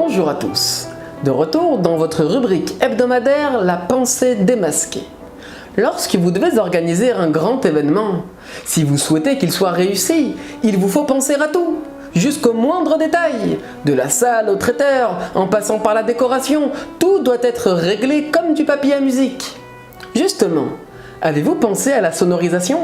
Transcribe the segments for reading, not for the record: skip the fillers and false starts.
Bonjour à tous, de retour dans votre rubrique hebdomadaire La pensée démasquée. Lorsque vous devez organiser un grand événement, si vous souhaitez qu'il soit réussi, il vous faut penser à tout, jusqu'au moindre détail. De la salle au traiteur, en passant par la décoration, tout doit être réglé comme du papier à musique. Justement, avez-vous pensé à la sonorisation ?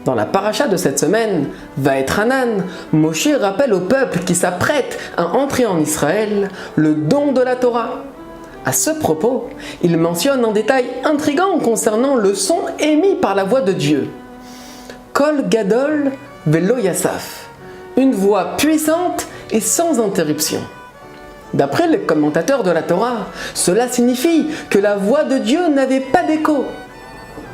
Dans la paracha de cette semaine, Vaetranan, Moshe rappelle au peuple qui s'apprête à entrer en Israël le don de la Torah. À ce propos, il mentionne un détail intrigant concernant le son émis par la voix de Dieu. Kol Gadol Velo Yasaf, une voix puissante et sans interruption. D'après les commentateurs de la Torah, cela signifie que la voix de Dieu n'avait pas d'écho.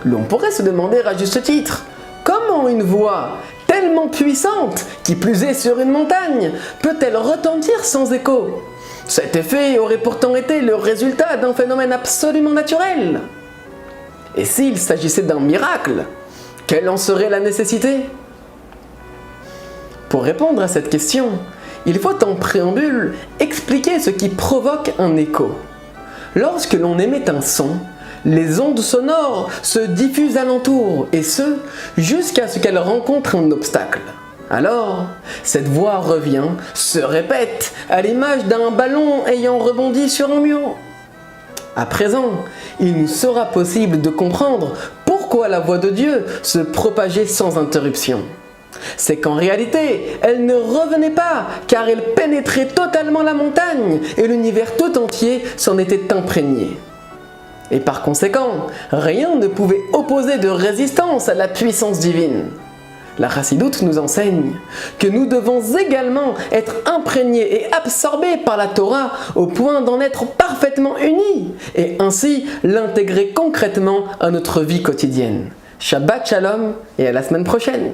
L'on pourrait se demander à juste titre, comment une voix tellement puissante, qui plus est sur une montagne, peut-elle retentir sans écho ? Cet effet aurait pourtant été le résultat d'un phénomène absolument naturel. Et s'il s'agissait d'un miracle, quelle en serait la nécessité ? Pour répondre à cette question, il faut en préambule expliquer ce qui provoque un écho. Lorsque l'on émet un son, les ondes sonores se diffusent alentour, et ce, jusqu'à ce qu'elles rencontrent un obstacle. Alors, cette voix revient, se répète, à l'image d'un ballon ayant rebondi sur un mur. À présent, il nous sera possible de comprendre pourquoi la voix de Dieu se propageait sans interruption. C'est qu'en réalité, elle ne revenait pas, car elle pénétrait totalement la montagne, et l'univers tout entier s'en était imprégné. Et par conséquent, rien ne pouvait opposer de résistance à la puissance divine. La Chassidoute nous enseigne que nous devons également être imprégnés et absorbés par la Torah au point d'en être parfaitement unis et ainsi l'intégrer concrètement à notre vie quotidienne. Shabbat Shalom et à la semaine prochaine.